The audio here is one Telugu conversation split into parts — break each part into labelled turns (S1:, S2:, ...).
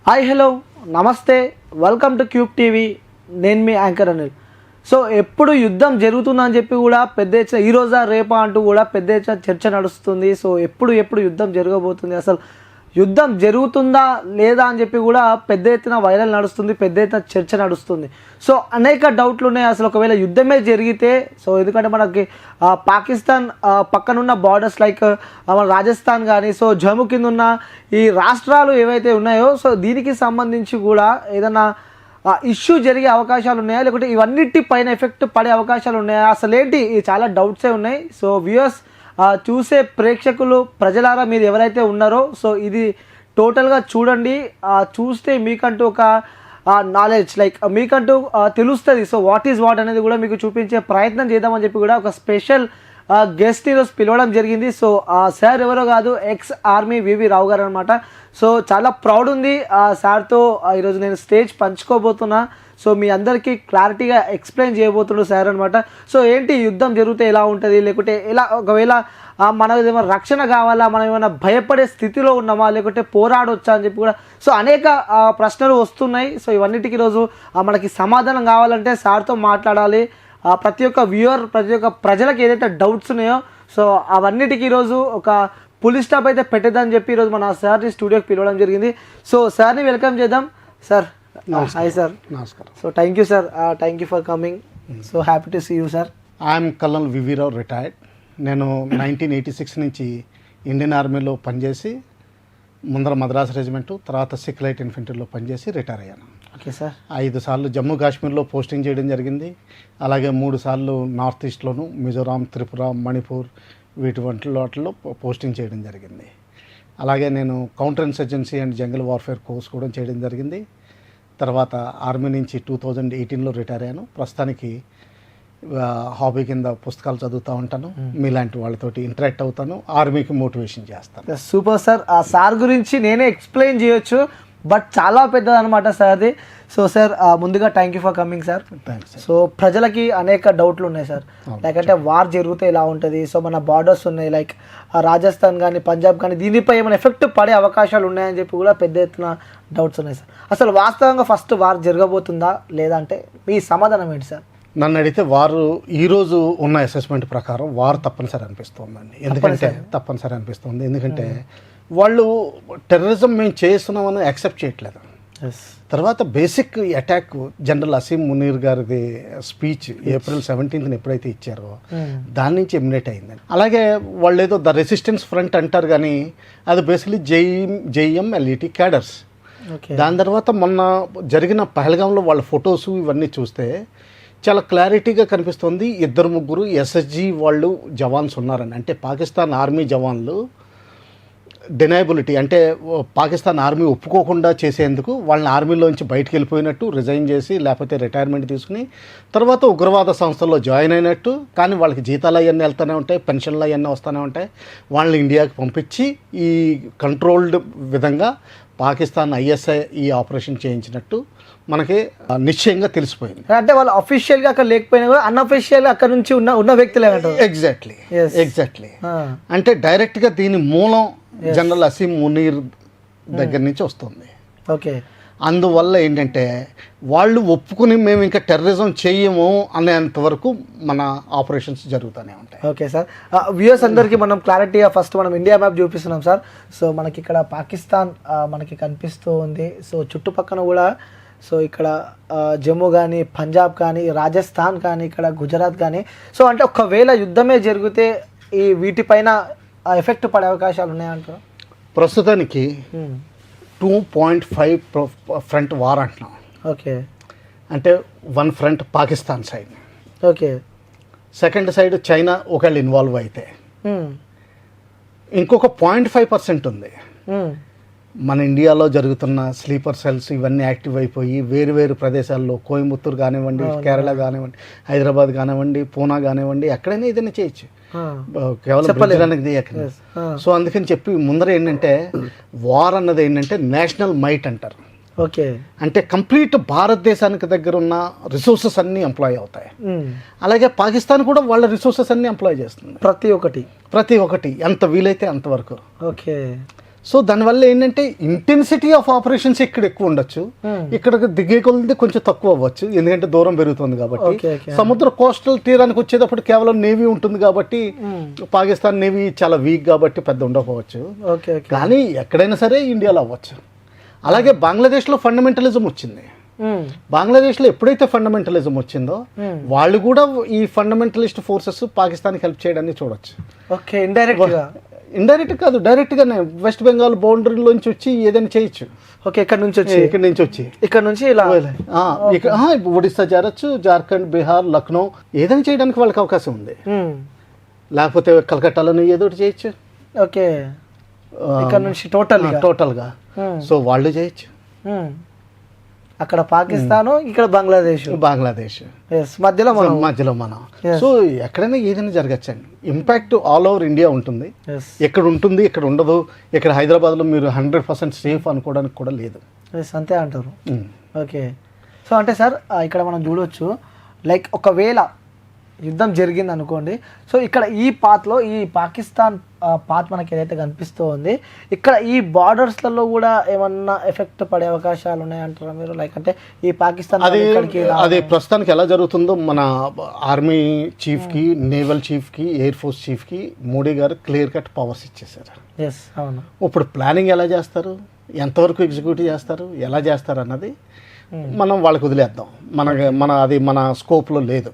S1: హాయ్ హలో నమస్తే వెల్కమ్ టు క్యూబ్ టీవీ. నేను మీ యాంకర్ అనిల్. సో ఎప్పుడు యుద్ధం జరుగుతుందని చెప్పి కూడా పెద్ద ఎత్తున ఈ రోజా రేపా అంటూ కూడా పెద్ద ఎత్తున చర్చ నడుస్తుంది. సో ఎప్పుడు యుద్ధం జరగబోతుంది, అసలు యుద్ధం జరుగుతుందా లేదా అని చెప్పి కూడా పెద్ద ఎత్తున వైరల్ నడుస్తుంది, పెద్ద ఎత్తున చర్చ నడుస్తుంది. సో అనేక డౌట్లు ఉన్నాయి అసలు ఒకవేళ యుద్ధమే జరిగితే. సో ఎందుకంటే మనకి పాకిస్తాన్ పక్కనున్న బార్డర్స్ లైక్ మన రాజస్థాన్ కానీ సో జమ్మూ కింద ఉన్న ఈ రాష్ట్రాలు ఏవైతే ఉన్నాయో సో దీనికి సంబంధించి కూడా ఏదైనా ఇష్యూ జరిగే అవకాశాలు ఉన్నాయా, లేకుంటే ఇవన్నిటి పైన ఎఫెక్ట్ పడే అవకాశాలు ఉన్నాయా, అసలు ఏంటి చాలా డౌట్సే ఉన్నాయి. సో వ్యూయర్స్, చూసే ప్రేక్షకులు ప్రజలారా మీరు ఎవరైతే ఉన్నారో సో ఇది టోటల్గా చూడండి. చూస్తే మీకంటూ ఒక నాలెడ్జ్ లైక్ మీకంటూ తెలుస్తుంది. సో వాట్ ఈజ్ వాట్ అనేది కూడా మీకు చూపించే ప్రయత్నం చేద్దామని చెప్పి కూడా ఒక స్పెషల్ గెస్ట్ ఈరోజు పిలవడం జరిగింది. సో సార్ ఎవరో కాదు, ఎక్స్ ఆర్మీ వివి రావు గారు అనమాట. సో చాలా ప్రౌడ్ ఉంది సార్తో ఈరోజు నేను స్టేజ్ పంచుకోబోతున్నా. సో మీ అందరికీ క్లారిటీగా ఎక్స్ప్లెయిన్ చేయబోతున్నాడు సార్ అనమాట. సో ఏంటి యుద్ధం జరిగితే ఎలా ఉంటుంది, లేకుంటే ఎలా ఒకవేళ మనకు ఏమైనా రక్షణ కావాలా, మనం ఏమైనా భయపడే స్థితిలో ఉన్నామా, లేకుంటే పోరాడొచ్చా అని చెప్పి కూడా సో అనేక ప్రశ్నలు వస్తున్నాయి. సో ఇవన్నిటికీ ఈరోజు మనకి సమాధానం కావాలంటే సార్తో మాట్లాడాలి. ప్రతి ఒక్క వ్యూవర్, ప్రతి ఒక్క ప్రజలకు ఏదైతే డౌట్స్ ఉన్నాయో సో అవన్నిటికీ ఈరోజు ఒక పులి స్టాప్ అయితే పెట్టేద్దని చెప్పి ఈరోజు మన సార్ని స్టూడియోకి పిలవడం జరిగింది. సో సార్ని వెల్కమ్ చేద్దాం. Sir hi sir.
S2: నమస్కారం.
S1: So thank you sir, thank you for coming. So happy to see you sir.
S2: I'm colonel VV Rao, retired. నేను 1986 నుంచి ఇండియన్ ఆర్మీలో పనిచేసి ముందర మద్రాస్ రెజిమెంటు, తర్వాత సిక్ లైట్ ఇన్ఫెంట్రీలో పనిచేసి రిటైర్ అయ్యాను.
S1: Okay sir.
S2: 5 సార్లు జమ్మూ కాశ్మీర్లో పోస్టింగ్ చేయడం జరిగింది. అలాగే 3 సార్లు నార్త్ ఈస్ట్లోను, మిజోరాం, త్రిపుర, మణిపూర్ వాటిలో పోస్టింగ్ చేయడం జరిగింది. అలాగే నేను counter insurgency and jungle warfare course కూడా చేయడం జరిగింది. తర్వాత ఆర్మీ నుంచి 2018లో రిటైర్ అయ్యాను. ప్రస్తుతానికి హాబీ కింద పుస్తకాలు చదువుతూ ఉంటాను, మీలాంటి వాళ్ళతోటి ఇంటరాక్ట్ అవుతాను, ఆర్మీకి మోటివేషన్ చేస్తాను.
S1: Super sir. ఆ సార్ గురించి నేనే ఎక్స్ప్లెయిన్ చేయొచ్చు, బట్ చాలా పెద్దదనమాట సార్ అది. సో సార్ ముందుగా thank you for coming sir.
S2: Thanks.
S1: So ప్రజలకి అనేక డౌట్లు ఉన్నాయి సార్, లైక్ అంటే వార్ జరిగితే ఎలా ఉంటుంది, సో మన బార్డర్స్ ఉన్నాయి లైక్ రాజస్థాన్ కానీ పంజాబ్ కానీ దీనిపై ఏమైనా ఎఫెక్ట్ పడే అవకాశాలు ఉన్నాయని చెప్పి కూడా పెద్ద ఎత్తున డౌట్స్ ఉన్నాయి సార్. అసలు వాస్తవంగా ఫస్ట్ వార్ జరగబోతుందా లేదంటే మీ సమాధానం ఏంటి సార్?
S2: నన్ను అడిగితే వారు ఈరోజు ఉన్న అసెస్మెంట్ ప్రకారం వారు తప్పనిసరి అనిపిస్తుందండి. ఎందుకంటే తప్పనిసరి అనిపిస్తుంది, ఎందుకంటే వాళ్ళు టెర్రరిజం మేము చేస్తున్నామని యాక్సెప్ట్ చేయట్లేదు. తర్వాత basic attack general Asim Munir గారిది స్పీచ్ April 17th ఎప్పుడైతే ఇచ్చారో దాని నుంచి ఎమినేట్ అయిందండి. అలాగే వాళ్ళు ఏదో ద రెసిస్టెన్స్ ఫ్రంట్ అంటారు, కానీ అది బేసిక్లీ JEM-LET క్యాడర్స్. దాని తర్వాత మొన్న జరిగిన పహల్గాంలో వాళ్ళ ఫొటోస్ ఇవన్నీ చూస్తే చాలా క్లారిటీగా కనిపిస్తుంది. 2-3 SSG వాళ్ళు జవాన్స్ ఉన్నారని. అంటే పాకిస్తాన్ ఆర్మీ జవాన్లు డినైబిలిటీ అంటే పాకిస్తాన్ ఆర్మీ ఒప్పుకోకుండా చేసేందుకు వాళ్ళని ఆర్మీలోంచి బయటకు వెళ్ళిపోయినట్టు, రిజైన్ చేసి లేకపోతే రిటైర్మెంట్ తీసుకుని తర్వాత ఉగ్రవాద సంస్థల్లో జాయిన్ అయినట్టు, కానీ వాళ్ళకి జీతాలు అవన్నీ వెళ్తూనే ఉంటాయి, పెన్షన్లు అవన్నీ వస్తూనే ఉంటాయి. వాళ్ళని ఇండియాకి పంపించి ఈ కంట్రోల్డ్ విధంగా పాకిస్తాన్ ISI ఈ ఆపరేషన్ చేయించినట్టు మనకి నిశ్చయంగా తెలిసిపోయింది.
S1: అంటే వాళ్ళు అఫీషియల్గా అక్కడ లేకపోయినా కూడా అన్అఫీషియల్గా అక్కడ నుంచి ఉన్న వ్యక్తులే అంటారు.
S2: ఎగ్జాక్ట్లీ. అంటే డైరెక్ట్గా దీని మూలం జనరల్ అసీం మునీర్ దగ్గర నుంచి వస్తుంది.
S1: ఓకే.
S2: అందువల్ల ఏంటంటే వాళ్ళు ఒప్పుకుని మేము ఇంకా టెర్రరిజం చేయము అనేంత వరకు మన ఆపరేషన్స్ జరుగుతూనే ఉంటాయి.
S1: Okay sir. వ్యూయర్స్ అందరికీ మనం క్లారిటీగా ఫస్ట్ మనం ఇండియా మ్యాప్ చూపిస్తున్నాం సార్. సో మనకి ఇక్కడ పాకిస్తాన్ మనకి కనిపిస్తూ ఉంది. సో చుట్టుపక్కల కూడా సో ఇక్కడ జమ్మూ కానీ, పంజాబ్ కానీ, రాజస్థాన్ కానీ, ఇక్కడ గుజరాత్ కానీ. సో అంటే ఒకవేళ యుద్ధమే జరిగితే ఈ వీటిపైన ఎఫెక్ట్ పడే అవకాశాలు ఉన్నాయంటారు?
S2: ప్రస్తుతానికి 2.5 ఫ్రంట్ వార్ అంటున్నాం.
S1: ఓకే.
S2: అంటే 1 front Pakistan side,
S1: okay,
S2: second side China ఒకవేళ ఇన్వాల్వ్ అయితే ఇంకొక 0.5% ఉంది. మన ఇండియాలో జరుగుతున్న స్లీపర్ సెల్స్ ఇవన్నీ యాక్టివ్ అయిపోయి వేరు ప్రదేశాల్లో కోయంబత్తూరు కానివ్వండి, కేరళ కానివ్వండి, హైదరాబాద్ కానివ్వండి, పూనా కానివ్వండి, ఎక్కడైనా ఏదైనా చేయొచ్చు, కేవలం చేయకండి. సో అందుకని చెప్పి ముందర ఏంటంటే వార్ అన్నది ఏంటంటే నేషనల్ మైట్ అంటారు.
S1: ఓకే.
S2: అంటే కంప్లీట్ భారతదేశానికి దగ్గర ఉన్న రిసోర్సెస్ అన్నీ ఎంప్లాయ్ అవుతాయి. అలాగే పాకిస్తాన్ కూడా వాళ్ళ రిసోర్సెస్ అన్నీ ఎంప్లాయ్ చేస్తుంది,
S1: ప్రతి ఒక్కటి
S2: ఎంత వీలైతే అంతవరకు.
S1: ఓకే.
S2: సో దానివల్ల ఏంటంటే ఇంటెన్సిటీ ఆఫ్ ఆపరేషన్స్ ఇక్కడ ఎక్కువ ఉండొచ్చు, ఇక్కడ దిగే కొలది కొంచెం తక్కువ అవ్వచ్చు, ఎందుకంటే దూరం పెరుగుతుంది కాబట్టి. సముద్ర కోస్టల్ తీరానికి వచ్చేటప్పుడు కేవలం నేవీ ఉంటుంది కాబట్టి పాకిస్తాన్ నేవీ చాలా వీక్ కాబట్టి పెద్ద ఉండకపోవచ్చు, కానీ ఎక్కడైనా సరే ఇండియాలో అవ్వచ్చు. అలాగే బంగ్లాదేశ్లో ఫండమెంటలిజం వచ్చింది. బంగ్లాదేశ్లో ఎప్పుడైతే ఫండమెంటలిజం వచ్చిందో వాళ్ళు కూడా ఈ ఫండమెంటలిస్ట్ ఫోర్సెస్ పాకిస్తాన్కి హెల్ప్ చేయడాన్ని చూడొచ్చు.
S1: ఓకే, ఇండైరెక్ట్
S2: కాదు, డైరెక్ట్గానే వెస్ట్ బెంగాల్ బౌండరీలోంచి వచ్చి ఏదైనా చేయొచ్చు.
S1: ఓకే, ఇక్కడ నుంచి ఇలా
S2: ఒడిస్సా చేరొచ్చు, జార్ఖండ్, బీహార్, లక్నో ఏదైనా చేయడానికి వాళ్ళకి అవకాశం ఉంది. లేకపోతే కలకట్టాలోనే ఏదో ఒకటి చేయొచ్చు.
S1: ఓకే, ఇక్కడ నుంచి
S2: టోటల్గా సో వాళ్ళు చేయొచ్చు.
S1: అక్కడ పాకిస్తాన్, ఇక్కడ బంగ్లాదేశ్ మధ్యలో
S2: మనం. సో ఎక్కడైనా ఏదైనా జరగచ్చండి. ఇంపాక్ట్ ఆల్ ఓవర్ ఇండియా ఉంటుంది. ఎక్కడ ఉంటుంది, ఇక్కడ ఉండదు. ఇక్కడ హైదరాబాద్లో మీరు 100% సేఫ్ అనుకోవడానికి కూడా లేదు.
S1: అంతే అంటారు. ఓకే, సో అంటే సార్ ఇక్కడ మనం చూడవచ్చు, లైక్ ఒకవేళ యుద్ధం జరిగింది అనుకోండి, సో ఇక్కడ ఈ పాత్లో ఈ పాకిస్తాన్ పాత్ మనకి ఏదైతే కనిపిస్తూ ఉంది, ఇక్కడ ఈ బార్డర్స్లలో కూడా ఏమన్నా ఎఫెక్ట్ పడే అవకాశాలు ఉన్నాయంటారా మీరు? లైక్ అంటే ఈ పాకిస్తాన్
S2: అది ప్రస్తుతానికి ఎలా జరుగుతుందో, మన ఆర్మీ చీఫ్కి, నేవల్ చీఫ్కి, ఎయిర్ ఫోర్స్ చీఫ్కి మోడీ గారు క్లియర్ కట్ పవర్స్ ఇచ్చేసారు.
S1: అవును.
S2: ఇప్పుడు ప్లానింగ్ ఎలా చేస్తారు, ఎంతవరకు ఎగ్జిక్యూట్ చేస్తారు, ఎలా చేస్తారు అన్నది మనం వాళ్ళకి వదిలేద్దాం. మన స్కోప్లో లేదు.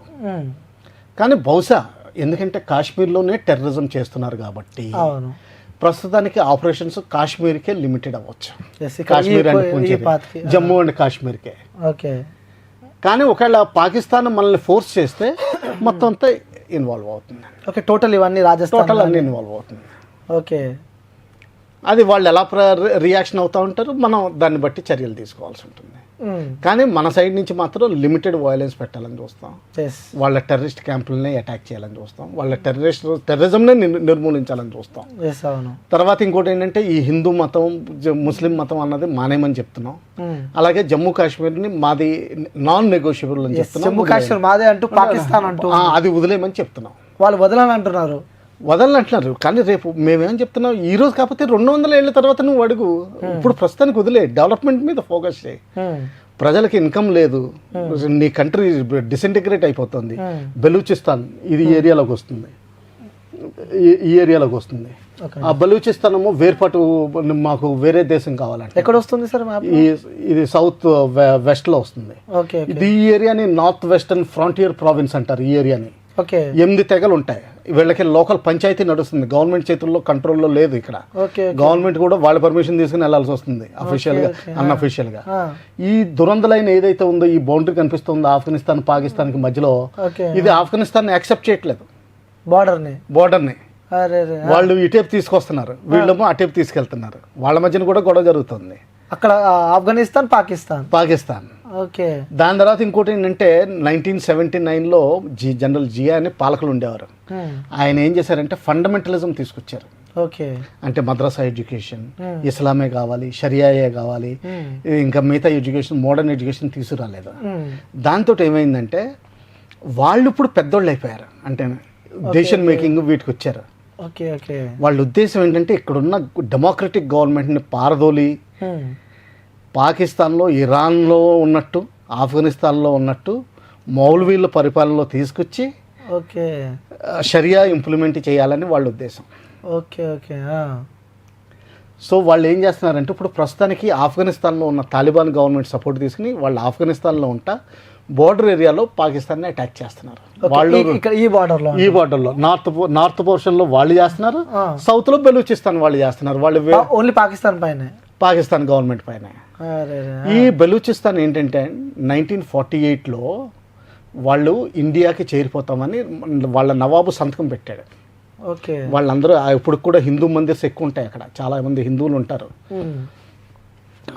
S2: కానీ బహుశా ఎందుకంటే కాశ్మీర్లోనే టెర్రరిజం చేస్తున్నారు కాబట్టి ప్రస్తుతానికి ఆపరేషన్స్ కాశ్మీర్కే లిమిటెడ్ అవ్వచ్చు. కాశ్మీర్ అంటే జమ్మూ అండ్ కాశ్మీర్కే. కానీ ఒకవేళ పాకిస్తాన్ మనల్ని ఫోర్స్ చేస్తే మొత్తం అంతా ఇన్వాల్వ్ అవుతుంది.
S1: ఓకే, టోటల్ ఇవన్నీ రాజస్థాన్
S2: అన్ని ఇన్వాల్వ్ అవుతుంది.
S1: ఓకే,
S2: అది వాళ్ళు ఎలా రియాక్షన్ అవుతూ ఉంటారు, మనం దాన్ని బట్టి చర్యలు తీసుకోవాల్సి ఉంటుంది. కానీ మన సైడ్ నుంచి మాత్రం లిమిటెడ్ వయలెన్స్ పెట్టాలని చూస్తాం. వాళ్ళ టెర్రరిస్ట్ క్యాంపులనే అటాక్ చేయాలని చూస్తాం. వాళ్ళ టెర్రరిజంనే నిర్మూలించాలని చూస్తాం. తర్వాత ఇంకోటి ఏంటంటే ఈ హిందూ మతం, ముస్లిం మతం అన్నది మానేమని చెప్తున్నాం. అలాగే జమ్మూ కాశ్మీర్ని మాది నాన్ నెగోషియబుల్ అని చెప్తున్నాం.
S1: జమ్మూ కాశ్మీర్ మాదే అంటూ పాకిస్తాన్ అంటూ
S2: అది వదిలేయమని చెప్తున్నాం.
S1: వాళ్ళు వదలని
S2: అంటున్నారు. కానీ రేపు మేమేం చెప్తున్నాం, ఈ రోజు కాకపోతే 200 ఏళ్ళ తర్వాత నువ్వు అడుగు. ఇప్పుడు ప్రస్తుతానికి వదిలే, డెవలప్మెంట్ మీద ఫోకస్ చేయి. ప్రజలకి ఇన్కమ్ లేదు, నీ కంట్రీ డిసింటిగ్రేట్ అయిపోతుంది. బెలూచిస్తాన్ ఇది ఈ ఏరియాలోకి వస్తుంది. ఆ బలూచిస్తాన్ ఏమో వేర్పాటు, మాకు వేరే దేశం కావాలంటే
S1: ఎక్కడ వస్తుంది సార్?
S2: ఇది సౌత్ వెస్ట్ లో వస్తుంది. ఇది ఈ ఏరియాని నార్త్ వెస్టర్న్ ఫ్రాంటియర్ ప్రావిన్స్ అంటారు. ఈ ఏరియాని 8 తెగలు ఉంటాయి. వీళ్ళకి లోకల్ పంచాయతీ నడుస్తుంది, గవర్నమెంట్ చేతుల్లో కంట్రోల్లో లేదు. ఇక్కడ గవర్నమెంట్ కూడా వాళ్ళ పర్మిషన్ తీసుకుని వెళ్లాల్సి వస్తుంది, అఫీషియల్ గా అన్అఫీషియల్ గా. ఈ దురంత లైన్ ఏదైతే ఉందో, ఈ బౌండరీ కనిపిస్తుందో ఆఫ్ఘనిస్తాన్ పాకిస్తాన్ కి మధ్యలో, ఇది ఆఫ్ఘనిస్తాన్ యాక్సెప్ట్ చేయట్లేదు. బోర్డర్ ని వాళ్ళు ఇటేపు తీసుకొస్తున్నారు, వీళ్ళేమో అటేపు తీసుకెళ్తున్నారు. వాళ్ళ మధ్యన కూడా గొడవ జరుగుతుంది
S1: అక్కడ. ఆఫ్ఘనిస్తాన్
S2: పాకిస్తాన్. దాని తర్వాత ఇంకోటి ఏంటంటే 1979లో జనరల్ జియా అని పాలకులు ఉండేవారు. ఆయన ఏం చేశారంటే ఫండమెంటలిజం తీసుకొచ్చారు. అంటే మద్రసా ఎడ్యుకేషన్, ఇస్లామే కావాలి, షరియాయే కావాలి, ఇంకా మిగతా ఎడ్యుకేషన్, మోడర్న్ ఎడ్యుకేషన్ తీసుకురాలేదు. దాంతో ఏమైందంటే వాళ్ళు ఇప్పుడు పెద్దోళ్ళు అయిపోయారు, అంటే డెసిషన్ మేకింగ్ వీటికి వచ్చారు. వాళ్ళ ఉద్దేశం ఏంటంటే ఇక్కడున్న డెమోక్రటిక్ గవర్నమెంట్ని పారదోలి పాకిస్తాన్లో, ఇరాన్లో ఉన్నట్టు, ఆఫ్ఘనిస్తాన్లో ఉన్నట్టు మౌల్వీల పరిపాలనలో తీసుకొచ్చి షరియా ఇంప్లిమెంట్ చేయాలని వాళ్ళ ఉద్దేశం. సో వాళ్ళు ఏం చేస్తున్నారంటే ఇప్పుడు ప్రస్తుతానికి ఆఫ్ఘనిస్తాన్లో ఉన్న తాలిబాన్ గవర్నమెంట్ సపోర్ట్ తీసుకుని వాళ్ళు ఆఫ్ఘనిస్తాన్లో ఉంటా బోర్డర్ ఏరియాలో పాకిస్తాన్ని అటాక్ చేస్తున్నారు. వాళ్ళు ఈ బార్డర్లో నార్త్ పోర్షన్లో వాళ్ళు చేస్తున్నారు, సౌత్లో బెలూచిస్తాన్ వాళ్ళు చేస్తున్నారు. వాళ్ళు
S1: ఓన్లీ పాకిస్తాన్
S2: గవర్నమెంట్ పైన. ఈ బెలూచిస్తాన్ ఏంటంటే 1948లో వాళ్ళు ఇండియాకి చేరిపోతామని వాళ్ళ నవాబు సంతకం పెట్టాడు. వాళ్ళందరూ ఇప్పుడు కూడా హిందూ మందిర్స్ ఎక్కువ ఉంటాయి అక్కడ, చాలా మంది హిందువులు ఉంటారు.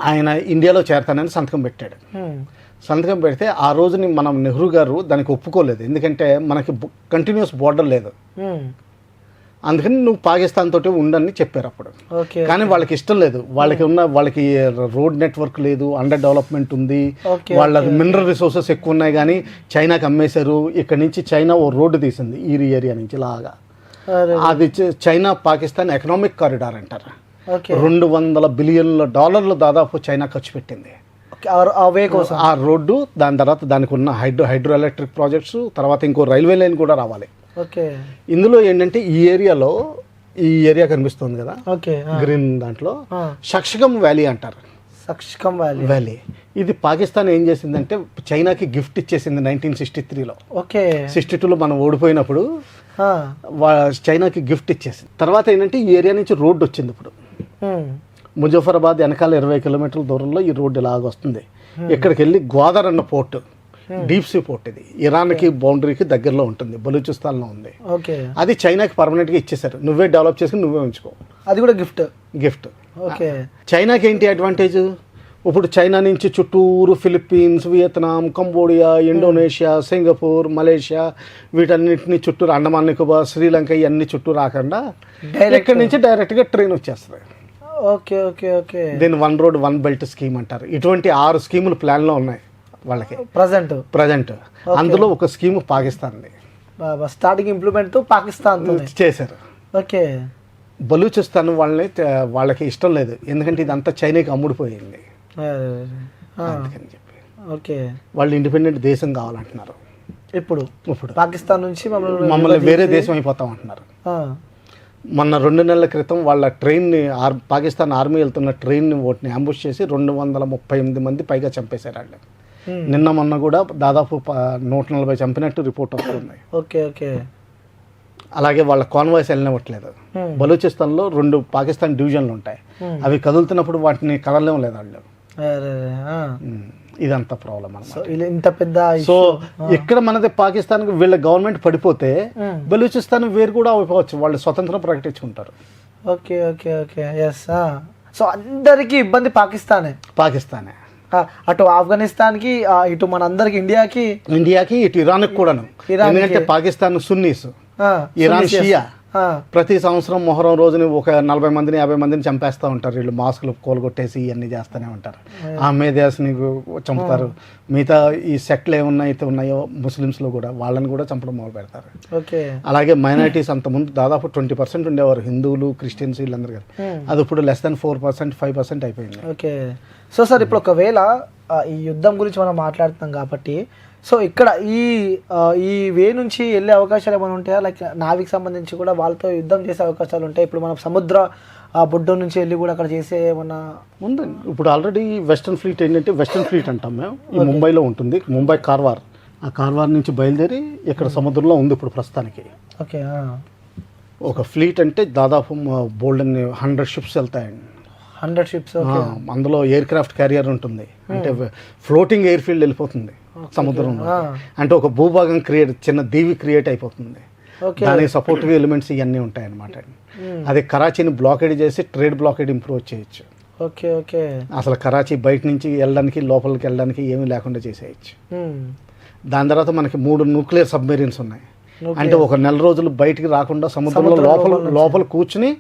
S2: ఆయన ఇండియాలో చేరతానని సంతకం పెట్టాడు. సంతకం పెడితే ఆ రోజుని మనం నెహ్రూ గారు దానికి ఒప్పుకోలేదు, ఎందుకంటే మనకి కంటిన్యూస్ బోర్డర్ లేదు, అందుకని నువ్వు పాకిస్తాన్ తోటి ఉండని చెప్పారు అప్పుడు. కానీ వాళ్ళకి ఇష్టం లేదు, వాళ్ళకి రోడ్ నెట్వర్క్ లేదు, అండర్ డెవలప్మెంట్ ఉంది, వాళ్ళ మినరల్ రిసోర్సెస్ ఎక్కువ ఉన్నాయి. కానీ చైనాకి అమ్మేశారు. ఇక్కడ నుంచి చైనా ఓ రోడ్డు తీసింది ఈ ఏరియా నుంచి లాగా, అది చైనా పాకిస్తాన్ ఎకనామిక్ కారిడార్ అంటారు.
S1: ఓకే
S2: 200 బిలియన్ల డాలర్లు దాదాపు చైనా ఖర్చు పెట్టింది
S1: ఆ వే కోసం.
S2: ఆ రోడ్డు, దాని తర్వాత దానికి ఉన్న హైడ్రో ఎలక్ట్రిక్ ప్రాజెక్ట్స్, తర్వాత ఇంకో రైల్వే లైన్ కూడా రావాలి.
S1: ఓకే
S2: ఇందులో ఏంటంటే ఈ ఏరియా కనిపిస్తుంది కదా
S1: ఓకే
S2: గ్రీన్, దాంట్లో షక్షగమ్ వ్యాలీ అంటారు.
S1: సక్షకం
S2: వ్యాలీ ఇది పాకిస్తాన్ ఏం చేసిందంటే చైనాకి గిఫ్ట్ ఇచ్చేసింది 1963లో.
S1: ఓకే
S2: 62లో మనం ఓడిపోయినప్పుడు చైనాకి గిఫ్ట్ ఇచ్చేసింది. తర్వాత ఏంటంటే ఈ ఏరియా నుంచి రోడ్డు వచ్చింది. ఇప్పుడు ముజఫరాబాద్ వెనకాల 20 కిలోమీటర్ల దూరంలో ఈ రోడ్డు ఇలాగ వస్తుంది. ఇక్కడికి వెళ్ళి గ్వాదర్ అన్న పోర్ట్, డీప్ సీ పోర్ట్, ఇది ఇరాన్కి బౌండరీకి దగ్గరలో ఉంటుంది, బలూచిస్తాన్లో ఉంది.
S1: ఓకే
S2: అది చైనాకి పర్మనెంట్గా ఇచ్చేసారు, నువ్వే డెవలప్ చేసుకుని నువ్వే ఉంచుకో.
S1: అది కూడా గిఫ్ట్. ఓకే
S2: చైనాకి ఏంటి అడ్వాంటేజ్? ఇప్పుడు చైనా నుంచి చుట్టూరు Philippines, Vietnam, Cambodia, Indonesia, Singapore, Malaysia, వీటన్నిటిని చుట్టూరు, అండమాన్ నికోబార్, శ్రీలంక, ఇవన్నీ చుట్టూ రాకుండా ఇక్కడి నుంచి డైరెక్ట్గా ట్రైన్ వచ్చేస్తుంది.
S1: ఓకే ఓకే ఓకే
S2: దీన్ని 1 రోడ్ 1 బెల్ట్ స్కీమ్ అంటారు. ఇటువంటి 6 స్కీములు ప్లాన్లో ఉన్నాయి వాళ్ళకి ప్రజెంట్. అందులో ఒక స్కీమ్ పాకిస్తాన్ది.
S1: స్టార్టింగ్ ఇంప్లిమెంట్ పాకిస్తాన్
S2: చేశారు.
S1: ఓకే
S2: బలూచిస్తాన్ వాళ్ళకి ఇష్టం లేదు, ఎందుకంటే ఇదంతా చైనాకి అమ్ముడిపోయింది. అందుకని చెప్పి
S1: ఓకే
S2: వాళ్ళు ఇండిపెండెంట్ దేశం కావాలంటున్నారు.
S1: ఇప్పుడు పాకిస్తాన్ నుంచి
S2: మమ్మల్ని వేరే దేశం అయిపోతాం అంటున్నారు. మొన్న 2 నెలల క్రితం వాళ్ళ ట్రైన్ని, పాకిస్తాన్ ఆర్మీ వెళ్తున్న ట్రైన్ని ఓటిని అంబుష్ చేసి 238 మంది పైగా చంపేశారు వాళ్ళు. నిన్న మొన్న కూడా దాదాపు 140 చంపినట్టు రిపోర్ట్ వస్తుంది.
S1: ఓకే ఓకే
S2: అలాగే వాళ్ళ కాన్వాయ్స్ వెళ్ళనివ్వట్లేదు. బలూచిస్తాన్లో 2 పాకిస్తాన్ డివిజన్లు ఉంటాయి, అవి కదులుతున్నప్పుడు వాటిని కదలలేం లేదు వాళ్ళు. ఇదంతా ప్రాబ్లం
S1: ఇంత పెద్ద.
S2: సో ఇక్కడ మనది పాకిస్తాన్ వీళ్ళ గవర్నమెంట్ పడిపోతే బలూచిస్తాన్ వేరు కూడా అయిపోవచ్చు, వాళ్ళు స్వతంత్రం ప్రకటించుకుంటారు.
S1: Okay okay okay yes. So అందరికి ఇబ్బంది పాకిస్తానే. అటు ఆఫ్ఘనిస్తాన్కి, ఇటు మన అందరికి ఇండియాకి, ఇటు ఇరాన్కి కూడాను. ఎందుకంటే పాకిస్తాన్ సున్నీస్, ఇరాన్ షియా. ప్రతి సంవత్సరం మొహరం రోజుని ఒక 40 మందిని 50 మందిని చంపేస్తూ ఉంటారు వీళ్ళు, మాస్కులు కోలుగొట్టేసి ఇవన్నీ చేస్తూనే ఉంటారు. ఆ మేధాస్ని చంపుతారు. మిగతా ఈ సెక్ట్లు ఉన్నాయో ముస్లిమ్స్లో కూడా వాళ్ళని కూడా చంపడం మొదలు పెడతారు. అలాగే మైనారిటీస్ అంతకుముందు దాదాపు 20% ఉండేవారు, హిందువులు, క్రిస్టియన్స్, వీళ్ళందరూ గారు. అది ఇప్పుడు less than 4%, 5% అయిపోయింది. ఓకే సో సార్, ఇప్పుడు ఒకవేళ ఈ యుద్ధం గురించి మనం మాట్లాడుతున్నాం కాబట్టి, సో ఇక్కడ ఈ వే నుంచి వెళ్ళే అవకాశాలు ఏమైనా ఉంటాయా? లైక్ నావికి సంబంధించి కూడా వాళ్ళతో యుద్ధం చేసే అవకాశాలు ఉంటాయి. ఇప్పుడు మనం సముద్ర బొడ్డు నుంచి వెళ్ళి కూడా అక్కడ చేసే ఏమన్నా
S2: ఉందండి. ఇప్పుడు ఆల్రెడీ వెస్టర్న్ ఫ్లీట్ ఏంటంటే, వెస్టర్న్ ఫ్లీట్ అంటాం మేము, ఈ ముంబైలో ఉంటుంది. ముంబై కార్వార్, ఆ కార్వార్ నుంచి బయలుదేరి ఇక్కడ సముద్రంలో ఉంది ఇప్పుడు ప్రస్తుతానికి.
S1: ఓకే
S2: ఒక ఫ్లీట్ అంటే దాదాపు బోల్డెన్ 100 షిప్స్ వెళ్తాయండి.
S1: 100 షిప్స్.
S2: అందులో ఎయిర్ క్రాఫ్ట్ క్యారియర్ ఉంటుంది, అంటే ఫ్లోటింగ్ ఎయిర్ ఫీల్డ్ వెళ్ళిపోతుంది సముద్రంలో. అంటే ఒక భూభాగం చిన్న దీవి క్రియేట్ అయిపోతుంది. దానికి సపోర్టివ్ ఎలిమెంట్స్ ఇవన్నీ ఉంటాయి అన్నమాట. అది కరాచీని బ్లాకేడ్ చేసి ట్రేడ్ బ్లాకేడ్ ఇంప్రూవ్ చేయొచ్చు.
S1: ఓకే ఓకే
S2: అసలు కరాచీ బయట నుంచి వెళ్ళడానికి, లోపలికి వెళ్ళడానికి ఏమీ లేకుండా చేసేయచ్చు. దాని తర్వాత మనకి 3 న్యూక్లియర్ సబ్మెరీన్స్ ఉన్నాయి. అంటే ఒక 4 రోజులు బయటికి రాకుండా సముద్రంలో లోపల కూర్చుని,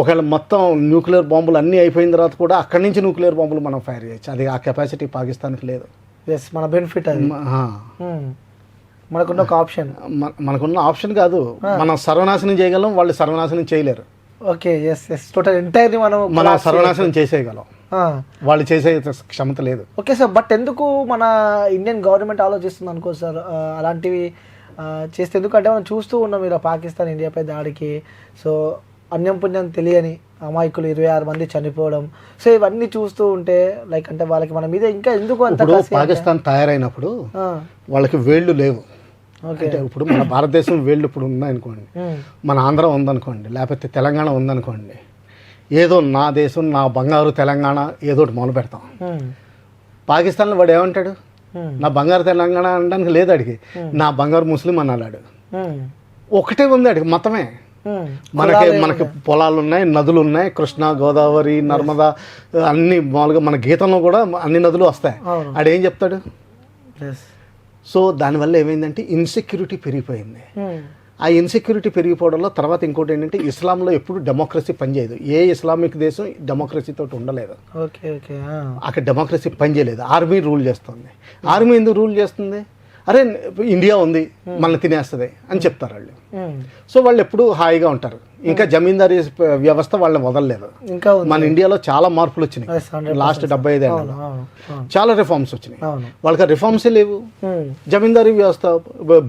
S2: ఒకవేళ మొత్తం న్యూక్లియర్ బాంబులు అన్నీ అయిపోయిన తర్వాత కూడా అక్కడి నుంచి న్యూక్లియర్ బాంబులు మనం ఫైర్ చేయొచ్చు. అది ఆ కెపాసిటీ పాకిస్తాన్కి లేదు.
S1: మన బెనిఫిట్ అది. మనకున్న ఒక ఆప్షన్.
S2: మనకున్న ఆప్షన్ కాదు, మనం సర్వనాశనం చేయగలం, వాళ్ళు సర్వనాశనం చేయలేరు.
S1: Okay yes yes total entirely మనం
S2: సర్వనాశనం చేసేయగలం, వాళ్ళు చేసే క్షమత లేదు.
S1: ఓకే సార్, బట్ ఎందుకు మన ఇండియన్ గవర్నమెంట్ ఆలోచిస్తుంది అనుకో సార్ అలాంటివి చేస్తే? ఎందుకంటే మనం చూస్తూ ఉన్నాం ఇలా పాకిస్తాన్ ఇండియాపై దాడికి, సో అన్యం పుణ్యం తెలియని అమాయకులు 26 మంది చనిపోవడం, సో ఇవన్నీ చూస్తూ ఉంటే లైక్ అంటే వాళ్ళకి మన మీద ఇంకా ఎందుకు అంత.
S2: పాకిస్తాన్ తయారైనప్పుడు వాళ్ళకి వేళ్ళు లేవు. అంటే ఇప్పుడు మన భారతదేశం వేళ్ళు ఇప్పుడు ఉన్నాయనుకోండి, మన ఆంధ్ర ఉందనుకోండి, లేకపోతే తెలంగాణ ఉందనుకోండి, ఏదో నా దేశం, నా బంగారు తెలంగాణ ఏదో ఒకటి మొదలు పెడతాం. పాకిస్తాన్లో వాడు ఏమంటాడు? నా బంగారు తెలంగాణ అనడానికి లేదు అడిగి, నా బంగారు ముస్లిం అన్నాడు. ఒకటే ఉంది అడిగి, మతమే. మనకి పొలాలు ఉన్నాయి, నదులు ఉన్నాయి, కృష్ణ, గోదావరి, నర్మదా, అన్ని మామూలుగా మన గీతంలో కూడా అన్ని నదులు వస్తాయి. ఆడేం చెప్తాడు? సో దానివల్ల ఏమైందంటే ఇన్సెక్యూరిటీ పెరిగిపోయింది. ఆ ఇన్సెక్యూరిటీ పెరిగిపోవడంలో తర్వాత ఇంకోటి ఏంటంటే, ఇస్లాంలో ఎప్పుడు డెమోక్రసీ పనిచేయదు. ఏ ఇస్లామిక్ దేశం డెమోక్రసీతో ఉండలేదు. అక్కడ డెమోక్రసీ పనిచేయలేదు, ఆర్మీ రూల్ చేస్తుంది. ఆర్మీ ఎందుకు రూల్ చేస్తుంది? అరే ఇండియా ఉంది మనల్ని తినేస్తుంది అని చెప్తారు వాళ్ళు. సో వాళ్ళు ఎప్పుడు హాయిగా ఉంటారు. ఇంకా జమీందారీ వ్యవస్థ వాళ్ళని వదలలేదు.
S1: ఇంకా
S2: మన ఇండియాలో చాలా మార్పులు వచ్చినాయి లాస్ట్ 75 ఏళ్ళలో. చాలా రిఫార్మ్స్ వచ్చినాయి. వాళ్ళకి రిఫార్మ్సే లేవు. జమీందారీ వ్యవస్థ,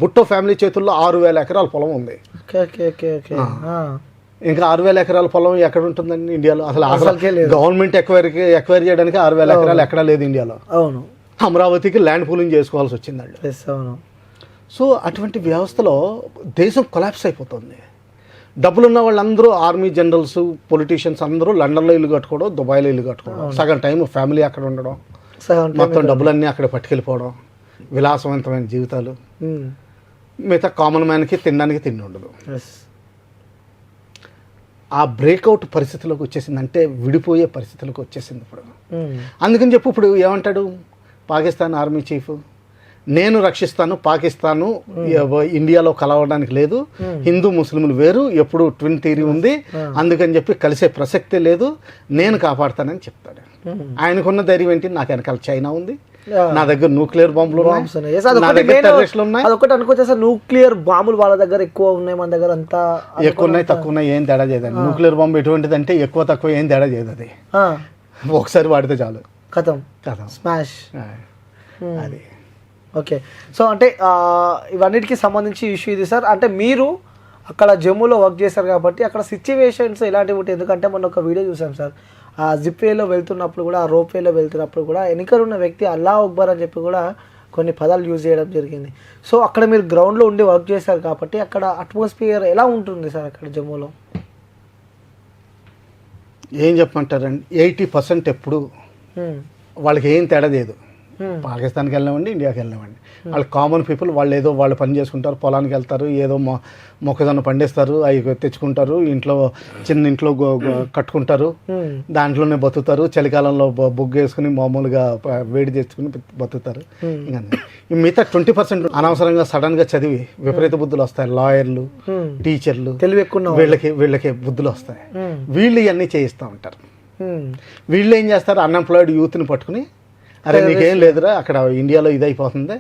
S2: బుట్టో ఫ్యామిలీ చేతుల్లో 6,000 ఎకరాల పొలం ఉంది. ఇంకా 6,000 ఎకరాల పొలం ఎక్కడ ఉంటుందండి ఇండియాలో? అసలు గవర్నమెంట్ ఎక్వైర్ చేయడానికి 6,000 ఎకరాలు ఎక్కడా లేదు ఇండియాలో.
S1: అవును,
S2: అమరావతికి ల్యాండ్ పూలింగ్ చేసుకోవాల్సి వచ్చిందండి. సో అటువంటి వ్యవస్థలో దేశం కొలాప్స్ అయిపోతుంది. డబ్బులున్న వాళ్ళందరూ ఆర్మీ జనరల్స్, పొలిటీషియన్స్ అందరూ లండన్లో ఇల్లు కట్టుకోవడం, దుబాయ్లో ఇల్లు కట్టుకోవడం, సగం టైం ఫ్యామిలీ అక్కడ ఉండడం, మొత్తం డబ్బులన్నీ అక్కడ పట్టుకెళ్ళిపోవడం, విలాసవంతమైన జీవితాలు. మిగతా కామన్ మ్యాన్కి తినడానికి తిండి ఉండదు. ఆ బ్రేక్అవుట్ పరిస్థితిలోకి వచ్చేసింది, అంటే విడిపోయే పరిస్థితులకు వచ్చేసింది ఇప్పుడు. అందుకని చెప్పి ఇప్పుడు ఏమంటాడు పాకిస్తాన్ ఆర్మీ చీఫ్, నేను రక్షిస్తాను, పాకిస్తాను ఇండియాలో కలవడానికి లేదు, హిందూ ముస్లింలు వేరు, ఎప్పుడు ట్విన్ థియరీ ఉంది, అందుకని చెప్పి కలిసే ప్రసక్తే లేదు, నేను కాపాడుతానని చెప్తాడు. ఆయనకున్న ధైర్యం ఏంటి? నాకు వెనకాల చైనా ఉంది, నా దగ్గర న్యూక్లియర్ బాంబులు ఉన్నాయి, నా దగ్గర టెర్రరిస్టులు ఉన్నాయి.
S1: అదొకటి అనుకోవచ్చు సార్, న్యూక్లియర్ బాంబులు వాళ్ళ దగ్గర ఎక్కువ ఉన్నాయి, మన దగ్గర అంతా
S2: ఎక్కువ ఉన్నాయి, తక్కువ ఉన్నాయి, ఏం తేడా చేయదండి. న్యూక్లియర్ బాంబు ఎటువంటిది అంటే ఎక్కువ తక్కువ ఏం తేడా చేయదు. అది ఒకసారి వాడితే చాలు,
S1: కథం స్మాష్.
S2: అది
S1: ఓకే. సో అంటే ఇవన్నిటికి సంబంధించి ఇష్యూ ఇది సార్. అంటే మీరు అక్కడ జమ్మూలో వర్క్ చేశారు కాబట్టి అక్కడ సిచ్యువేషన్స్ ఎలాంటివి ఉంటాయి? ఎందుకంటే మొన్న ఒక వీడియో చూసాం సార్, ఆ జిప్ వేలో వెళ్తున్నప్పుడు కూడా, ఆ రోప్ వేలో వెళ్తున్నప్పుడు కూడా వెనుకలున్న వ్యక్తి అల్లా అక్బర్ అని చెప్పి కూడా కొన్ని పదాలు యూజ్ చేయడం జరిగింది. సో అక్కడ మీరు గ్రౌండ్లో ఉండి వర్క్ చేశారు కాబట్టి అక్కడ అట్మాస్ఫియర్ ఎలా ఉంటుంది సార్ అక్కడ జమ్మూలో?
S2: ఏం చెప్పమంటారండి, 80% ఎప్పుడు వాళ్ళకి ఏం తేడా లేదు. పాకిస్తాన్కి వెళ్ళినామండి, ఇండియాకి వెళ్ళినామండి, వాళ్ళు కామన్ పీపుల్. వాళ్ళు ఏదో వాళ్ళు పని చేసుకుంటారు, పొలానికి వెళ్తారు, ఏదో మొక్కజొన్న పండిస్తారు, అవి తెచ్చుకుంటారు, ఇంట్లో చిన్న ఇంట్లో కట్టుకుంటారు, దాంట్లోనే బతుకుతారు. చలికాలంలో బొగ్గు వేసుకుని మామూలుగా వేడి తెచ్చుకుని బతుకుతారు. ఇంకా మిగతా 20% అనవసరంగా సడన్గా చదివి విపరీత బుద్ధులు వస్తాయి. లాయర్లు, టీచర్లు, వీళ్ళకి బుద్ధులు వస్తాయి. వీళ్ళు ఇవన్నీ చేయిస్తూ ఉంటారు. వీళ్ళు ఏం చేస్తారు, అన్ఎంప్లాయిడ్ యూత్ని పట్టుకుని, అరే నీకేం లేదురా అక్కడ ఇండియాలో ఇది అయిపోతుంది.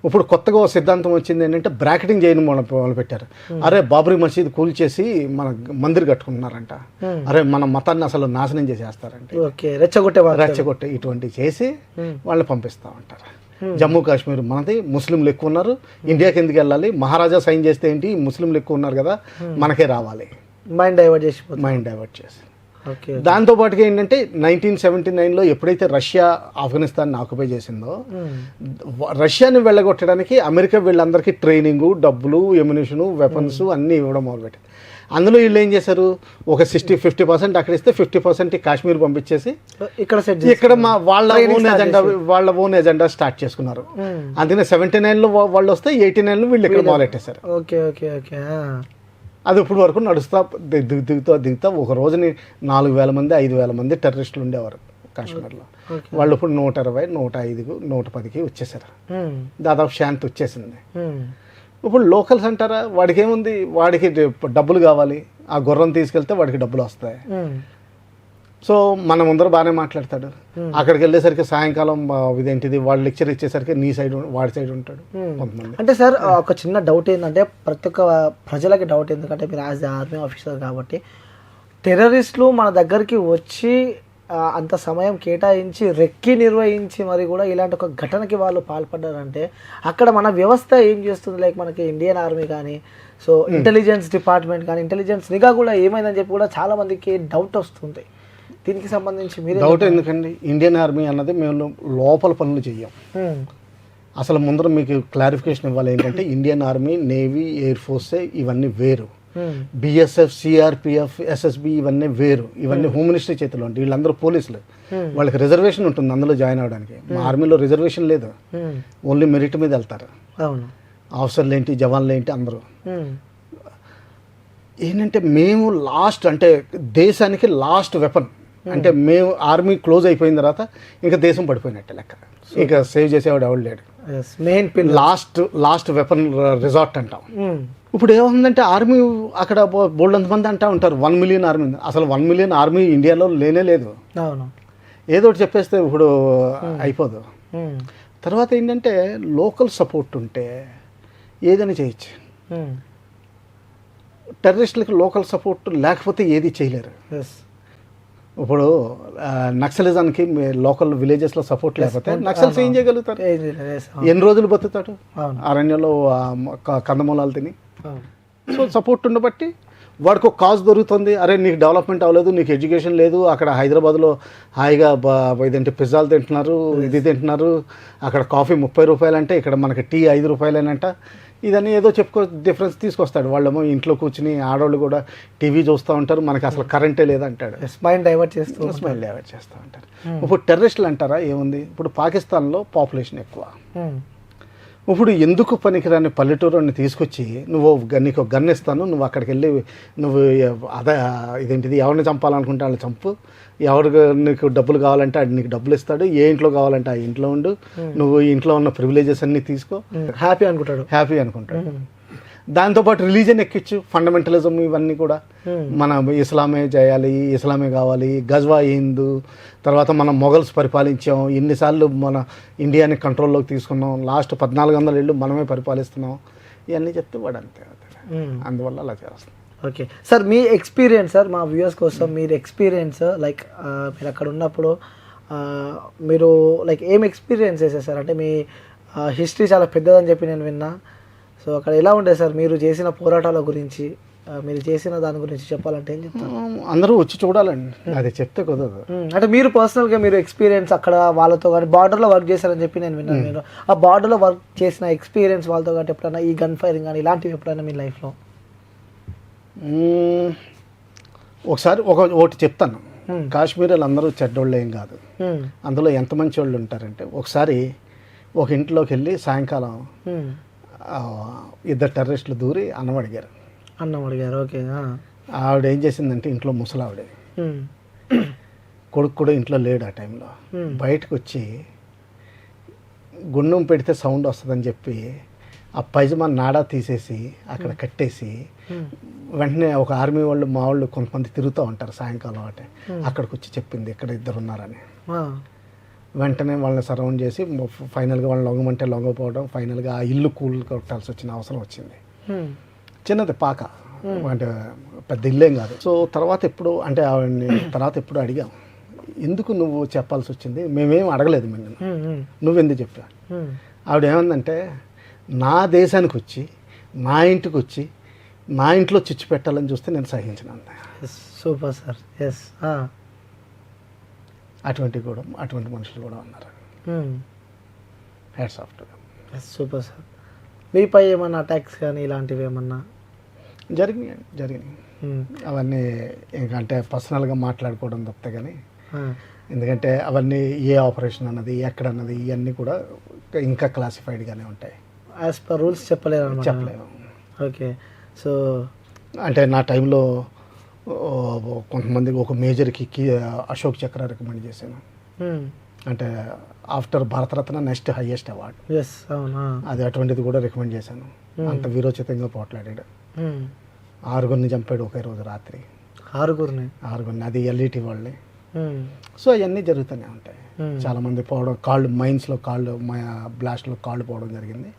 S2: ఇప్పుడు కొత్తగా ఒక సిద్ధాంతం వచ్చింది ఏంటంటే బ్రాకెటింగ్ చేయడం మొదలు పెట్టారు. అరే బాబ్రీ మసీద్ కూల్చేసి మన మందిర్ కట్టుకుంటున్నారంట, అరే మన మతాన్ని అసలు నాశనం చేసేస్తారంటే, రెచ్చగొట్టే ఇటువంటివి చేసి వాళ్ళని పంపిస్తూ ఉంటారు. జమ్మూ కాశ్మీర్ మనది, ముస్లింలు ఎక్కువ ఉన్నారు, ఇండియాకి ఎందుకు వెళ్ళాలి, మహారాజా సైన్ చేస్తే ఏంటి, ముస్లింలు ఎక్కువ ఉన్నారు కదా మనకే రావాలి, మైండ్ డైవర్ట్ చేసి. దాంతోపాటుగా ఏంటంటే 1979లో ఎప్పుడైతే రష్యా ఆఫ్ఘనిస్తాన్ని ఆక్యుపై చేసిందో, రష్యాని వెళ్ళగొట్టడానికి అమెరికా వీళ్ళందరికీ ట్రైనింగు, డబ్బులు, ఎమ్యునిషను, వెపన్స్ అన్నీ ఇవ్వడం మొదలుపెట్టారు. అందులో వీళ్ళు ఏం చేశారు, ఒక 50% అక్కడ ఇస్తే 50% కాశ్మీర్ పంపించేసి ఇక్కడ వాళ్ళ ఓన్ ఎజెండా స్టార్ట్ చేసుకున్నారు. అందుకనే 79లో వాళ్ళు వస్తే 89లో వీళ్ళు ఇక్కడ మొదలెట్టేశారు. అది ఇప్పుడు వరకు దిగుతా ఒక రోజుని 4,000 మంది 5,000 మంది టెర్రరిస్టులు ఉండేవారు కాశ్మీర్లో. వాళ్ళు ఇప్పుడు 120, 105, 110కి వచ్చేసారు. దాదాపు శాంతి వచ్చేసింది. ఇప్పుడు లోకల్స్ అంటారా, వాడికి ఏముంది, వాడికి డబ్బులు కావాలి, ఆ గుర్రం తీసుకెళ్తే వాడికి డబ్బులు వస్తాయి. సో మన ముందర బాగానే మాట్లాడతాడు, అక్కడికి వెళ్ళేసరికి సాయంకాలం ఇదేంటిది వాడు లెక్చర్ ఇచ్చేసరికి నీ సైడ్ వాడి సైడ్ ఉంటాడు కొంతమంది.
S1: అంటే సార్ ఒక చిన్న డౌట్ ఏంటంటే, ప్రతి ఒక్క ప్రజలకి డౌట్, ఎందుకంటే మీరు యాజ్ ఆర్మీ ఆఫీసర్ కాబట్టి, టెర్రరిస్టులు మన దగ్గరికి వచ్చి అంత సమయం కేటాయించి రెక్కి నిర్వహించి మరి కూడా ఇలాంటి ఒక ఘటనకి వాళ్ళు పాల్పడ్డారంటే అక్కడ మన వ్యవస్థ ఏం చేస్తుంది? లైక్ మనకి ఇండియన్ ఆర్మీ కానీ, సో ఇంటెలిజెన్స్ డిపార్ట్మెంట్ కానీ, ఇంటెలిజెన్స్ నిఘా కూడా ఏమైందని చెప్పి కూడా చాలా మందికి డౌట్ వస్తుంది. దీనికి సంబంధించి మీరు
S2: డౌట్ ఎందుకండి, ఇండియన్ ఆర్మీ అన్నది మేము లోపల పనులు చెయ్యం. అసలు ముందర మీకు క్లారిఫికేషన్ ఇవ్వాలి ఏంటంటే, Indian army, navy, air force ఇవన్నీ వేరు. బిఎస్ఎఫ్, సిఆర్పిఎఫ్, ఎస్ఎస్బి ఇవన్నీ వేరు. ఇవన్నీ హోమ్ మినిస్ట్రీ చేతిలో ఉంటాయి. వీళ్ళందరూ పోలీసులు, వాళ్ళకి రిజర్వేషన్ ఉంటుంది అందులో జాయిన్ అవ్వడానికి. మా ఆర్మీలో రిజర్వేషన్ లేదు, ఓన్లీ మెరిట్ మీద వెళ్తారు. ఆఫీసర్లు ఏంటి, జవాన్లు ఏంటి అందరూ. ఏంటంటే మేము లాస్ట్, అంటే దేశానికి లాస్ట్ వెపన్, అంటే మేము ఆర్మీ క్లోజ్ అయిపోయిన తర్వాత ఇంకా దేశం పడిపోయినట్టే లెక్క. ఇంకా సేవ్ చేసేవాడు ఎవడు లేడు. లాస్ట్ వెపన్ రిసార్ట్ అంటాం. ఇప్పుడు ఏముందంటే ఆర్మీ అక్కడ బోల్డంత మంది అంటూ ఉంటారు 1 మిలియన్ ఆర్మీ. అసలు 1 మిలియన్ ఆర్మీ ఇండియాలో లేనే లేదు. ఏదో ఒకటి చెప్పేస్తే ఇప్పుడు అయిపోదు. తర్వాత ఏంటంటే లోకల్ సపోర్ట్ ఉంటే ఏదైనా చేయొచ్చు. టెర్రరిస్టులకి లోకల్ సపోర్ట్ లేకపోతే ఏది చేయలేరు.
S1: ఎస్
S2: ఇప్పుడు నక్సలిజానికి లోకల్ విలేజెస్లో సపోర్ట్ లేకపోతే నక్సల్స్ ఏం చేయగలుగుతారు? ఎన్ని రోజులు బతుకుతాడు అరణ్యంలో కందమూలాలు తిని? సో సపోర్ట్ ఉండబట్టి వాడికి ఒక కాజ్ దొరుకుతుంది. అరే నీకు డెవలప్మెంట్ అవ్వలేదు, నీకు ఎడ్యుకేషన్ లేదు, అక్కడ హైదరాబాద్లో హాయిగా ఇదేంటి పిజ్జాలు తింటున్నారు, ఇది తింటున్నారు, అక్కడ కాఫీ 30 రూపాయలంటే ఇక్కడ మనకి టీ 5 రూపాయలేనంట. ఇదని ఏదో డిఫరెన్స్ తీసుకొస్తాడు. వాళ్ళేమో ఇంట్లో కూర్చుని ఆడవాళ్ళు కూడా టీవీ చూస్తూ ఉంటారు, మనకి అసలు కరెంటే లేదంటాడు.
S1: స్మైల్ డైవర్ట్ చేస్తూ
S2: ఉంటారు. ఇప్పుడు టెర్రరిస్టులు అంటారా ఏముంది? ఇప్పుడు పాకిస్తాన్లో పాపులేషన్ ఎక్కువ. ఇప్పుడు ఎందుకు పనికిరాని పల్లెటూరుని తీసుకొచ్చి నీకు గన్ ఇస్తాను, నువ్వు అక్కడికి వెళ్ళి నువ్వు ఇదేంటిది ఎవరిని చంపాలనుకుంటే వాళ్ళని చంపు, ఎవరికి నీకు డబ్బులు కావాలంటే అది నీకు డబ్బులు ఇస్తాడు, ఏ ఇంట్లో కావాలంటే ఆ ఇంట్లో ఉండు, నువ్వు ఇంట్లో ఉన్న ప్రివిలేజెస్ అన్నీ తీసుకో, హ్యాపీ అనుకుంటాడు. దాంతోపాటు రిలీజన్ ఎక్కించు, ఫండమెంటలిజం ఇవన్నీ కూడా మన ఇస్లామే చేయాలి, ఇస్లామే కావాలి, గజ్వా హిందూ, తర్వాత మనం మొఘల్స్ పరిపాలించాం, ఎన్నిసార్లు మన ఇండియాని కంట్రోల్లోకి తీసుకున్నాం, లాస్ట్ 1400 ఏళ్ళు మనమే పరిపాలిస్తున్నాం, ఇవన్నీ చెప్తే వాడు అంతే. అందువల్ల అలా చేస్తాం.
S1: ఓకే సార్, మీ ఎక్స్పీరియన్స్ సార్ మా వ్యూవర్స్ కోసం మీరు ఎక్స్పీరియన్స్ లైక్ మీరు అక్కడ ఉన్నప్పుడు మీరు లైక్ ఏం ఎక్స్పీరియన్స్ చేశారు సార్? అంటే మీ హిస్టరీ చాలా పెద్దదని చెప్పి నేను విన్నా. సో అక్కడ ఎలా ఉండేది సార్? మీరు చేసిన పోరాటాల గురించి, మీరు చేసిన దాని గురించి చెప్పాలంటే ఏం చెప్తారు?
S2: అందరూ వచ్చి చూడాలండి, అది చెప్తే కుదరదు.
S1: అంటే మీరు పర్సనల్గా మీరు ఎక్స్పీరియన్స్ అక్కడ వాళ్ళతో కానీ బార్డర్లో వర్క్ చేశారని చెప్పి నేను విన్నాను. మీరు ఆ బార్డర్లో వర్క్ చేసిన ఎక్స్పీరియన్స్ వాళ్ళతో కానీ ఎప్పుడైనా ఈ గన్ ఫైరింగ్ కానీ ఇలాంటివి ఎప్పుడైనా మీ లైఫ్లో?
S2: ఒకసారి ఒకటి చెప్తాను. కాశ్మీర్లు అందరూ చెడ్డోళ్ళు ఏం కాదు, అందులో ఎంత మంచి వాళ్ళు ఉంటారంటే, ఒకసారి ఒక ఇంట్లోకి వెళ్ళి సాయంకాలం 2 టెర్రరిస్టులు దూరి అన్నం అడిగారు.
S1: ఓకే.
S2: ఆవిడ ఏం చేసిందంటే, ఇంట్లో ముసలావిడే, కొడుకు కూడా ఇంట్లో లేడు ఆ టైంలో, బయటకు వచ్చి గుండం పెడితే సౌండ్ వస్తుందని చెప్పి ఆ పైజమా నాడా తీసేసి అక్కడ కట్టేసి, వెంటనే ఒక ఆర్మీ వాళ్ళు మా వాళ్ళు కొంతమంది తిరుగుతూ ఉంటారు సాయంకాలం అంటే, అక్కడికి వచ్చి చెప్పింది ఇక్కడ 2 ఉన్నారని. వెంటనే వాళ్ళని సరౌండ్ చేసి ఫైనల్గా వాళ్ళని లొంగమంటే లొంగపోవడం, ఫైనల్గా ఆ ఇల్లు కొట్టాల్సి వచ్చిన అవసరం వచ్చింది. చిన్నది పాక, అంటే పెద్ద ఇల్లేం కాదు. సో తర్వాత ఎప్పుడు అడిగాం, ఎందుకు నువ్వు చెప్పాల్సి వచ్చింది? మేమేం అడగలేదు, మేము నువ్వెందుకు చెప్పా? ఆవిడ ఏమందంటే, నా దేశానికి వచ్చి నా ఇంటికి వచ్చి నా ఇంట్లో చిచ్చు పెట్టాలని చూస్తే నేను సహించిన.
S1: Super sir. ఎస్,
S2: అటువంటి మనుషులు కూడా ఉన్నారు. Hats off to them.
S1: Super sir. మీపై ఏమన్నా అటాక్స్ కానీ ఇలాంటివి ఏమన్నా
S2: జరిగినాయి? అవన్నీ ఎందుకంటే పర్సనల్గా మాట్లాడుకోవడం తప్పితే కానీ, ఎందుకంటే అవన్నీ ఏ ఆపరేషన్ అన్నది ఎక్కడన్నది ఇవన్నీ కూడా ఇంకా క్లాసిఫైడ్గానే ఉంటాయి.
S1: యాజ్ పర్ రూల్స్ చెప్పలేము. ఓకే. సో
S2: అంటే నా టైంలో కొంతమందికి ఒక మేజర్కి అశోక్ చక్ర రికమెండ్ చేశాను. అంటే after Bharat Ratna next highest award.
S1: Yes, అవునా?
S2: అది అటువంటిది కూడా రికమెండ్ చేశాను. అంత వీరోచితంగా పోట్లాడాడు. 6 చంపాడు ఒకే రోజు రాత్రి. 6 అది ఎల్ఈటి వాళ్ళని. సో అవన్నీ జరుగుతూనే ఉంటాయి. చాలామంది పోవడం, మైన్స్లో బ్లాస్ట్లో కాళ్ళు పోవడం జరిగింది.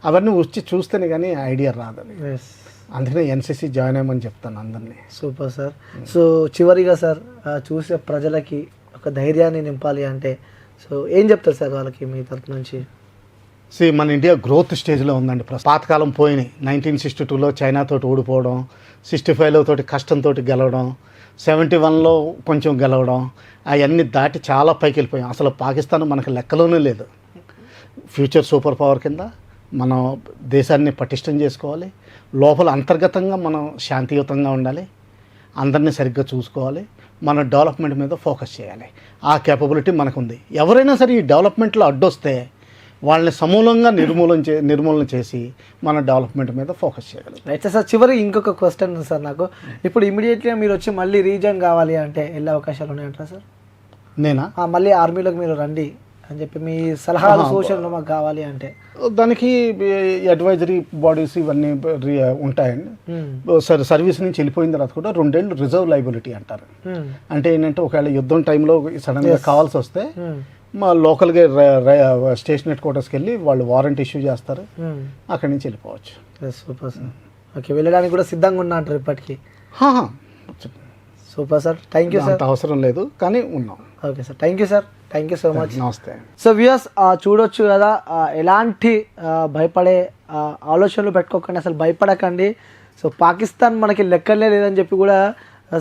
S2: అవన్నీ వచ్చి చూస్తేనే కానీ ఐడియా రాదని, అందుకనే ఎన్సీసీ జాయిన్ అయ్యమని చెప్తాను అందరినీ.
S1: Super sir. సో చివరిగా సార్, చూసే ప్రజలకి ఒక ధైర్యాన్ని నింపాలి అంటే సో ఏం చెప్తారు సార్ వాళ్ళకి మీ తరపు నుంచి?
S2: మన ఇండియా గ్రోత్ స్టేజ్లో ఉందండి. పాతకాలం పోయినాయి. 1962లో చైనాతో ఓడిపోవడం, 65లో తోటి కష్టంతో గెలవడం, 71లో కొంచెం గెలవడం, అవన్నీ దాటి చాలా పైకి వెళ్ళిపోయాం. అసలు పాకిస్తాన్ మనకు లెక్కలోనే లేదు. ఫ్యూచర్ సూపర్ పవర్ కింద మనం దేశాన్ని పటిష్టం చేసుకోవాలి. లోపల అంతర్గతంగా మనం శాంతియుతంగా ఉండాలి, అందరినీ సరిగ్గా చూసుకోవాలి, మన డెవలప్మెంట్ మీద ఫోకస్ చేయాలి. ఆ కేపబిలిటీ మనకుంది. ఎవరైనా సరే ఈ డెవలప్మెంట్లో అడ్డొస్తే వాళ్ళని సమూలంగా నిర్మూలన చేసి మన డెవలప్మెంట్ మీద ఫోకస్ చేయాలి.
S1: అయితే సార్ చివరి ఇంకొక క్వశ్చన్ సార్ నాకు, ఇప్పుడు ఇమీడియట్గా మీరు వచ్చి మళ్ళీ రీజాయిన్ కావాలి అంటే వెళ్ళే అవకాశాలు ఉన్నాయంటారా సార్?
S2: నేనా?
S1: మళ్ళీ ఆర్మీలోకి మీరు రండి అని చెప్పి మీ సలహాలు సూచనలు మాకు కావాలి అంటే
S2: దానికి అడ్వైజరీ బాడీస్ ఇవన్నీ ఉంటాయండి. సర్వీస్ నుంచి వెళ్ళిపోయిన తర్వాత కూడా 2 ఏళ్ళు రిజర్వ్ లైబిలిటీ అంటారు. అంటే ఏంటంటే ఒకవేళ యుద్ధం టైంలో సడన్గా కావాల్సి వస్తే మా లోకల్గా స్టేషన్ హెడ్ క్వార్టర్స్కి వెళ్ళి వాళ్ళు వారెంట్ ఇష్యూ చేస్తారు, అక్కడి నుంచి వెళ్ళిపోవచ్చు.
S1: Super sir. ఓకే, వెళ్ళడానికి కూడా సిద్ధంగా ఉన్నా అంటారు ఇప్పటికీ. Super sir, thank you sir.
S2: అంత అవసరం లేదు కానీ ఉన్నాం.
S1: Okay sir, thank you sir, thank you so much.
S2: నమస్తే.
S1: సో వ్యూయర్స్ చూడొచ్చు కదా, ఎలాంటి భయపడే ఆలోచనలు పెట్టుకోకండి, అసలు భయపడకండి. సో పాకిస్తాన్ మనకి లెక్కలే లేదని చెప్పి కూడా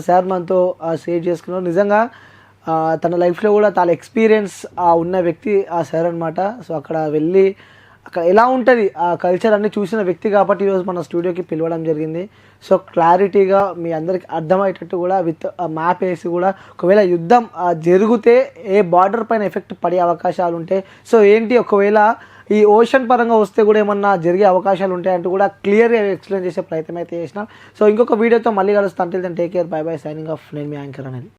S1: సార్ మనతో షేర్ చేసుకున్నారు. నిజంగా తన లైఫ్లో కూడా చాలా ఎక్స్పీరియన్స్ ఉన్న వ్యక్తి ఆ సార్ అనమాట. సో అక్కడ వెళ్ళి అక్కడ ఎలా ఉంటుంది ఆ కల్చర్ అన్ని చూసిన వ్యక్తి కాబట్టి ఈరోజు మన స్టూడియోకి పిలవడం జరిగింది. సో క్లారిటీగా మీ అందరికి అర్థమయ్యేటట్టు కూడా విత్ మ్యాప్ వేసి కూడా ఒకవేళ యుద్ధం జరిగితే ఏ బార్డర్ పైన ఎఫెక్ట్ పడే అవకాశాలు ఉంటాయి, సో ఏంటి ఒకవేళ ఈ ఓషన్ పరంగా వస్తే కూడా ఏమన్నా జరిగే అవకాశాలు ఉంటాయంటూ కూడా క్లియర్గా ఎక్స్ప్లెయిన్ చేసే ప్రయత్నం అయితే చేసినాం. సో ఇంకొక వీడియోతో మళ్ళీ కలుస్తాను. Till then take care, bye bye, signing off. నేను మీ యాంకర్ అనేది.